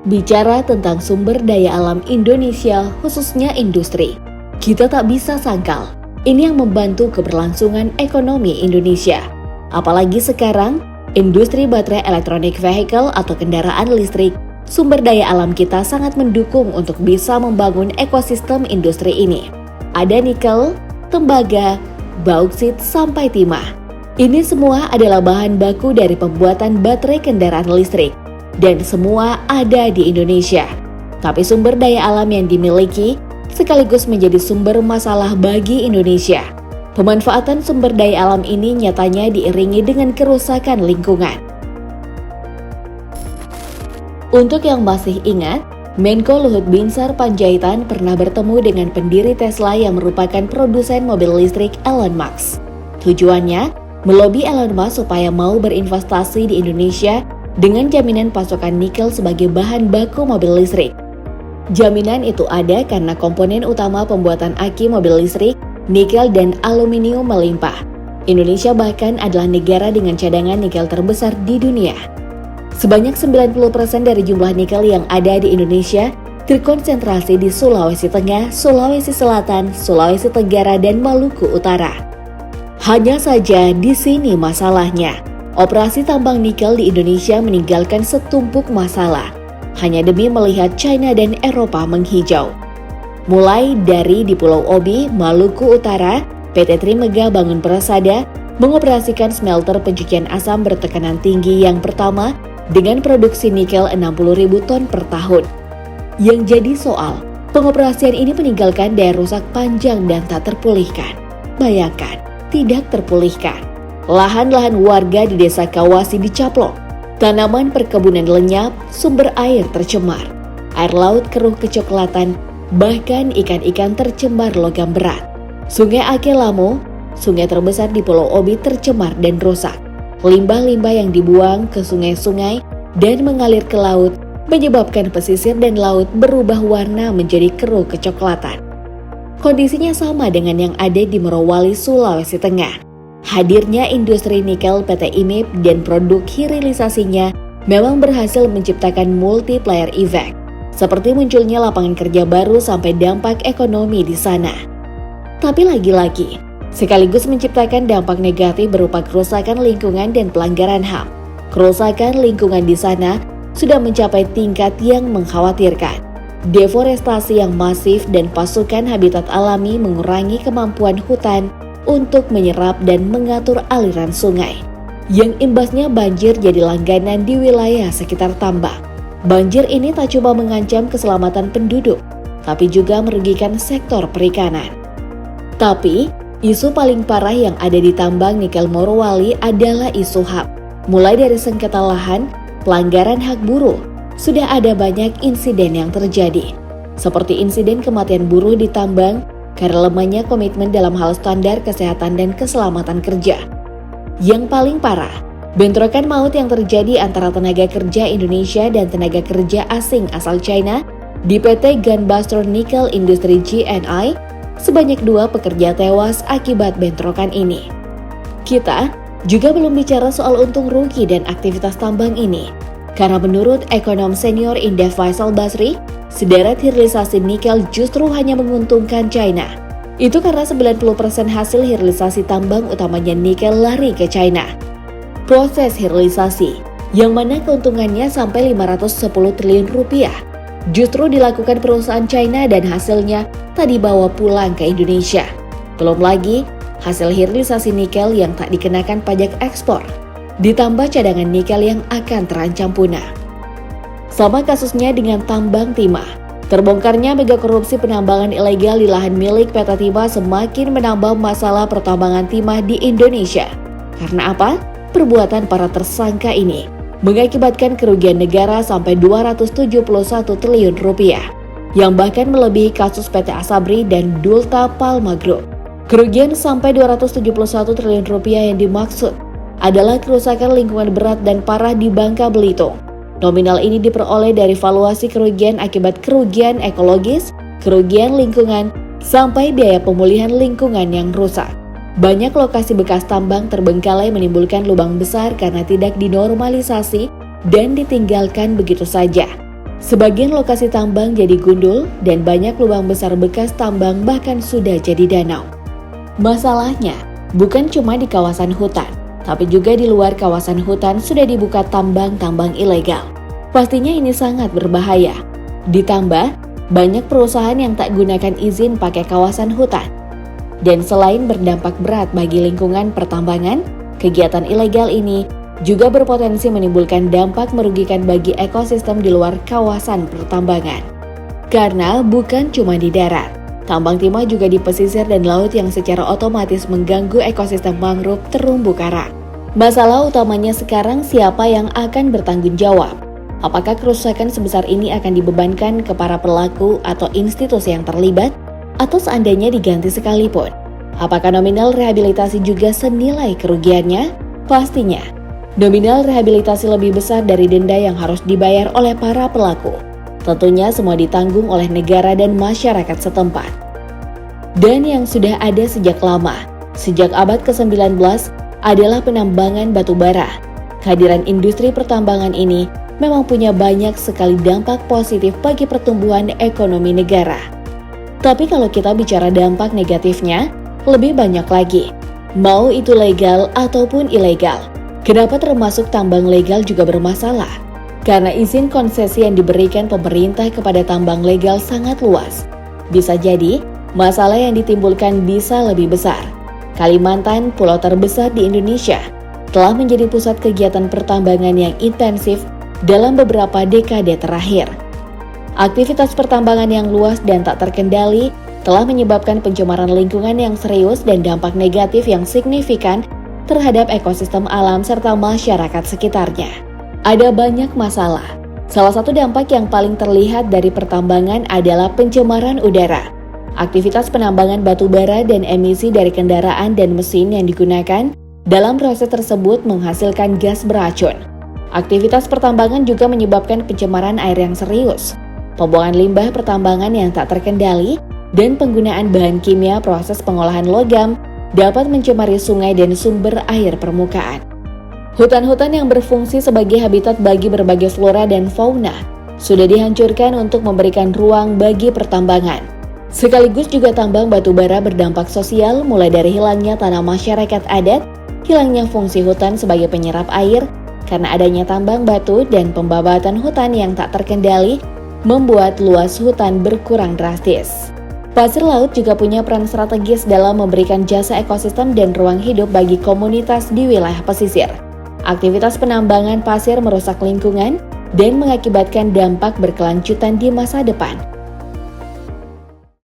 Bicara tentang sumber daya alam Indonesia, khususnya industri, kita tak bisa sangkal, ini yang membantu keberlangsungan ekonomi Indonesia. Apalagi sekarang, industri baterai electronic vehicle atau kendaraan listrik, sumber daya alam kita sangat mendukung untuk bisa membangun ekosistem industri ini. Ada nikel, tembaga, bauksit sampai timah. Ini semua adalah bahan baku dari pembuatan baterai kendaraan listrik. Dan semua ada di Indonesia. Tapi sumber daya alam yang dimiliki sekaligus menjadi sumber masalah bagi Indonesia. Pemanfaatan sumber daya alam ini nyatanya diiringi dengan kerusakan lingkungan. Untuk yang masih ingat, Menko Luhut Binsar Panjaitan pernah bertemu dengan pendiri Tesla yang merupakan produsen mobil listrik Elon Musk. Tujuannya, melobi Elon Musk supaya mau berinvestasi di Indonesia dengan jaminan pasokan nikel sebagai bahan baku mobil listrik. Jaminan itu ada karena komponen utama pembuatan aki mobil listrik, nikel dan aluminium melimpah. Indonesia bahkan adalah negara dengan cadangan nikel terbesar di dunia. Sebanyak 90% dari jumlah nikel yang ada di Indonesia terkonsentrasi di Sulawesi Tengah, Sulawesi Selatan, Sulawesi Tenggara, dan Maluku Utara. Hanya saja di sini masalahnya. Operasi tambang nikel di Indonesia meninggalkan setumpuk masalah, hanya demi melihat China dan Eropa menghijau. Mulai dari di Pulau Obi, Maluku Utara, PT Trimega Bangun Prasada mengoperasikan smelter pencucian asam bertekanan tinggi yang pertama dengan produksi nikel 60.000 ton per tahun. Yang jadi soal, pengoperasian ini meninggalkan daya rusak panjang dan tak terpulihkan. Bayangkan, tidak terpulihkan. Lahan-lahan warga di desa Kawasi dicaplok, tanaman perkebunan lenyap, sumber air tercemar, air laut keruh kecoklatan, bahkan ikan-ikan tercemar logam berat. Sungai Ake Lamo, sungai terbesar di Pulau Obi tercemar dan rusak. Limbah-limbah yang dibuang ke sungai-sungai dan mengalir ke laut menyebabkan pesisir dan laut berubah warna menjadi keruh kecoklatan. Kondisinya sama dengan yang ada di Morowali, Sulawesi Tengah. Hadirnya industri nikel PT IMIP dan produk hilirisasinya memang berhasil menciptakan multiplier effect, seperti munculnya lapangan kerja baru sampai dampak ekonomi di sana. Tapi lagi-lagi, sekaligus menciptakan dampak negatif berupa kerusakan lingkungan dan pelanggaran HAM. Kerusakan lingkungan di sana sudah mencapai tingkat yang mengkhawatirkan. Deforestasi yang masif dan pasukan habitat alami mengurangi kemampuan hutan untuk menyerap dan mengatur aliran sungai. Yang imbasnya banjir jadi langganan di wilayah sekitar tambang. Banjir ini tak cuma mengancam keselamatan penduduk, tapi juga merugikan sektor perikanan. Tapi, isu paling parah yang ada di tambang nikel Morowali adalah isu HAM. Mulai dari sengketa lahan, pelanggaran hak buruh, sudah ada banyak insiden yang terjadi. Seperti insiden kematian buruh di tambang, karena lemahnya komitmen dalam hal standar kesehatan dan keselamatan kerja. Yang paling parah, bentrokan maut yang terjadi antara tenaga kerja Indonesia dan tenaga kerja asing asal China di PT Gunbuster Nickel Industry GNI, sebanyak 2 pekerja tewas akibat bentrokan ini. Kita juga belum bicara soal untung rugi dan aktivitas tambang ini, karena menurut ekonom senior Indef Faisal Basri, sederet hilirisasi nikel justru hanya menguntungkan China. Itu karena 90% hasil hilirisasi tambang utamanya nikel lari ke China. Proses hilirisasi, yang mana keuntungannya sampai 510 triliun rupiah, justru dilakukan perusahaan China dan hasilnya tak dibawa pulang ke Indonesia. Belum lagi, hasil hilirisasi nikel yang tak dikenakan pajak ekspor, ditambah cadangan nikel yang akan terancam punah. Sama kasusnya dengan tambang timah. Terbongkarnya mega korupsi penambangan ilegal di lahan milik PT Timah semakin menambah masalah pertambangan timah di Indonesia. Karena apa? Perbuatan para tersangka ini mengakibatkan kerugian negara sampai 271 triliun rupiah, yang bahkan melebihi kasus PT Asabri dan Dulta Palma Group. Kerugian sampai 271 triliun rupiah yang dimaksud adalah kerusakan lingkungan berat dan parah di Bangka Belitung. Nominal ini diperoleh dari valuasi kerugian akibat kerugian ekologis, kerugian lingkungan, sampai biaya pemulihan lingkungan yang rusak. Banyak lokasi bekas tambang terbengkalai menimbulkan lubang besar karena tidak dinormalisasi dan ditinggalkan begitu saja. Sebagian lokasi tambang jadi gundul dan banyak lubang besar bekas tambang bahkan sudah jadi danau. Masalahnya, bukan cuma di kawasan hutan, tapi juga di luar kawasan hutan sudah dibuka tambang-tambang ilegal. Pastinya ini sangat berbahaya. Ditambah, banyak perusahaan yang tak gunakan izin pakai kawasan hutan. Dan selain berdampak berat bagi lingkungan pertambangan, kegiatan ilegal ini juga berpotensi menimbulkan dampak merugikan bagi ekosistem di luar kawasan pertambangan. Karena bukan cuma di darat, tambang timah juga di pesisir dan laut yang secara otomatis mengganggu ekosistem mangrove terumbu karang. Masalah utamanya sekarang siapa yang akan bertanggung jawab? Apakah kerusakan sebesar ini akan dibebankan ke para pelaku atau institusi yang terlibat? Atau seandainya diganti sekalipun, apakah nominal rehabilitasi juga senilai kerugiannya? Pastinya, nominal rehabilitasi lebih besar dari denda yang harus dibayar oleh para pelaku. Tentunya semua ditanggung oleh negara dan masyarakat setempat. Dan yang sudah ada sejak lama, sejak abad ke-19, adalah penambangan batu bara. Kehadiran industri pertambangan ini memang punya banyak sekali dampak positif bagi pertumbuhan ekonomi negara. Tapi kalau kita bicara dampak negatifnya, lebih banyak lagi. Mau itu legal ataupun ilegal. Kenapa termasuk tambang legal juga bermasalah? Karena izin konsesi yang diberikan pemerintah kepada tambang legal sangat luas. Bisa jadi, masalah yang ditimbulkan bisa lebih besar. Kalimantan, pulau terbesar di Indonesia, telah menjadi pusat kegiatan pertambangan yang intensif dalam beberapa dekade terakhir. Aktivitas pertambangan yang luas dan tak terkendali telah menyebabkan pencemaran lingkungan yang serius dan dampak negatif yang signifikan terhadap ekosistem alam serta masyarakat sekitarnya. Ada banyak masalah. Salah satu dampak yang paling terlihat dari pertambangan adalah pencemaran udara. Aktivitas penambangan batu bara dan emisi dari kendaraan dan mesin yang digunakan dalam proses tersebut menghasilkan gas beracun. Aktivitas pertambangan juga menyebabkan pencemaran air yang serius, pembuangan limbah pertambangan yang tak terkendali, dan penggunaan bahan kimia proses pengolahan logam dapat mencemari sungai dan sumber air permukaan. Hutan-hutan yang berfungsi sebagai habitat bagi berbagai flora dan fauna sudah dihancurkan untuk memberikan ruang bagi pertambangan. Sekaligus juga tambang batu bara berdampak sosial mulai dari hilangnya tanah masyarakat adat, hilangnya fungsi hutan sebagai penyerap air karena adanya tambang batu dan pembabatan hutan yang tak terkendali membuat luas hutan berkurang drastis. Pasir laut juga punya peran strategis dalam memberikan jasa ekosistem dan ruang hidup bagi komunitas di wilayah pesisir. Aktivitas penambangan pasir merusak lingkungan dan mengakibatkan dampak berkelanjutan di masa depan.